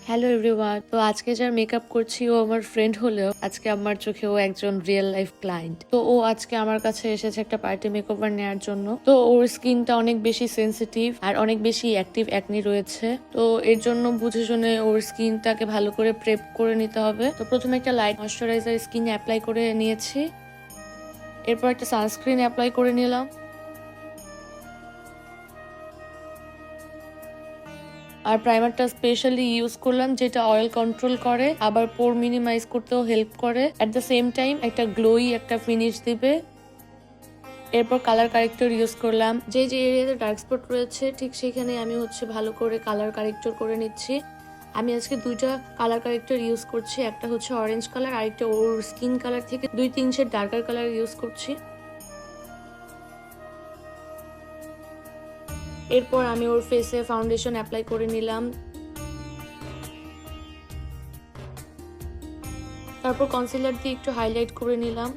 Hello everyone. তো আজকে যার মেকআপ করছি ও আমার ফ্রেন্ড হলেও আজকে আমার চোখে ও একজন রিয়েল লাইফ ক্লায়েন্ট। তো ও আজকে আমার কাছে এসেছে একটা পার্টি মেকওভার নেওয়ার জন্য। তো ওর স্কিনটা অনেক বেশি সেন্সিটিভ আর অনেক বেশি অ্যাক্টিভ অ্যাকনি রয়েছে। তো এর জন্য বুঝে শুনে ওর স্কিনটাকে ভালো করে প্রেপ করে নিতে হবে। তো প্রথমে একটা লাইট ময়শ্চারাইজার স্কিনে অ্যাপ্লাই করে নিয়েছি, এরপর একটা সানস্ক্রিন অ্যাপ্লাই করে নিলাম, আর প্রাইমারটা স্পেশালি ইউজ করলাম যেটা অয়েল কন্ট্রোল করে আবার পোর মিনিমাইজ করতেও হেল্প করে, অ্যাট দ্য সেম টাইম একটা গ্লোই একটা ফিনিশ দিবে। এরপর কালার কারেক্টর ইউজ করলাম, যে এরিয়াতে ডার্ক স্পট রয়েছে ঠিক সেখানে আমি ভালো করে কালার কারেক্টর করে নিচ্ছি। আমি আজকে দুইটা কালার কারেক্টর ইউজ করছি, একটা হচ্ছে অরেঞ্জ কালার আর একটা ওর স্কিন কালার থেকে 2-3 শেড ডার্কার কালার ইউজ করছি। এরপর আমি ওর ফেসে ফাউন্ডেশন অ্যাপ্লাই করে নিলাম, তারপর কনসিলার দিয়ে একটু হাইলাইট করে নিলাম।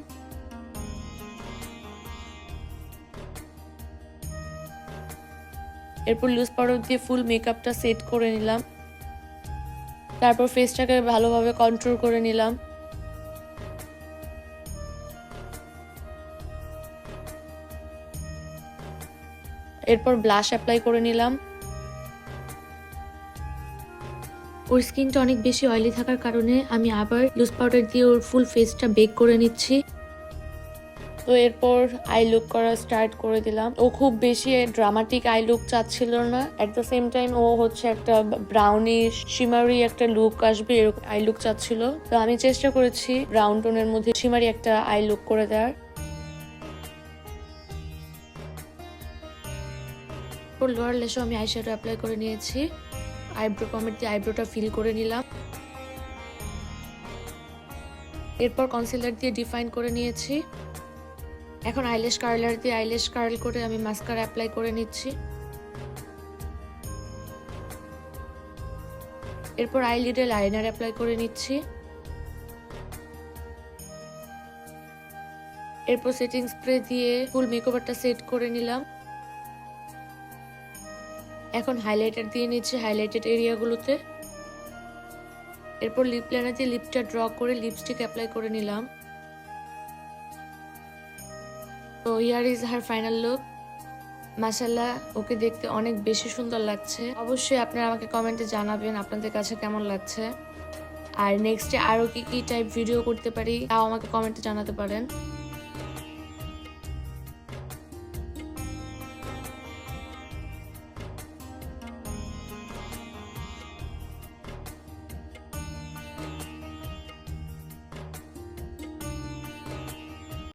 এরপর লুজ পাউডার দিয়ে ফুল মেকআপটা সেট করে নিলাম, তারপর ফেসটাকে ভালোভাবে কন্ট্রোল করে নিলাম। এরপর ব্লাশ অ্যাপ্লাই করে নিলাম। ওর স্কিনটা অনেক বেশি অয়েলি থাকার কারণে আমি আবার লুজ পাউডার দিয়ে ওর ফুল ফেসটা বেক করে নিচ্ছি। তো এরপর আই লুক করা স্টার্ট করে দিলাম। ও খুব বেশি ড্রামাটিক আই লুক চাচ্ছিল না, এট দ্য সেম টাইম ও একটা ব্রাউনিশ শিমারি একটা লুক আসবে এরকম আই লুক চাচ্ছিল। তো আমি চেষ্টা করেছি ব্রাউন টোনের মধ্যে শিমারি একটা আই লুক করে দেওয়ার। লোয়ার লেসও আমি আইশ্যাডো অ্যাপ্লাই করে নিয়েছি, আইব্রো পমেট দিয়ে আইব্রোটা ফিল করে নিলাম। এরপর কনসিলার দিয়ে ডিফাইন করে নিয়েছি। এখন আইল্যাশ কার্লার দিয়ে আইল্যাশ কার্ল করে আমি মাস্কারা অ্যাপ্লাই করে নিচ্ছি। এরপর আইলিডে লাইনার অ্যাপ্লাই করে নিচ্ছি। এরপর সেটিং স্প্রে দিয়ে ফুল মেকওভারটা সেট করে নিলাম। এখন হাইলাইটার দিয়ে নিচ্ছি হাইলাইটেড এরিয়াগুলোতে। এরপর লিপ লাইনার দিয়ে লিপটা ড্র করে লিপস্টিক অ্যাপ্লাই করে নিলাম। তো here is her final look. মাশাআল্লাহ, ওকে দেখতে অনেক বেশি সুন্দর লাগছে। অবশ্যই আপনারা আমাকে কমেন্টে জানাবেন আপনাদের কাছে কেমন লাগছে, আর নেক্সটে আরো কি কি টাইপ ভিডিও করতে পারি তাও আমাকে কমেন্টে জানাতে পারেন।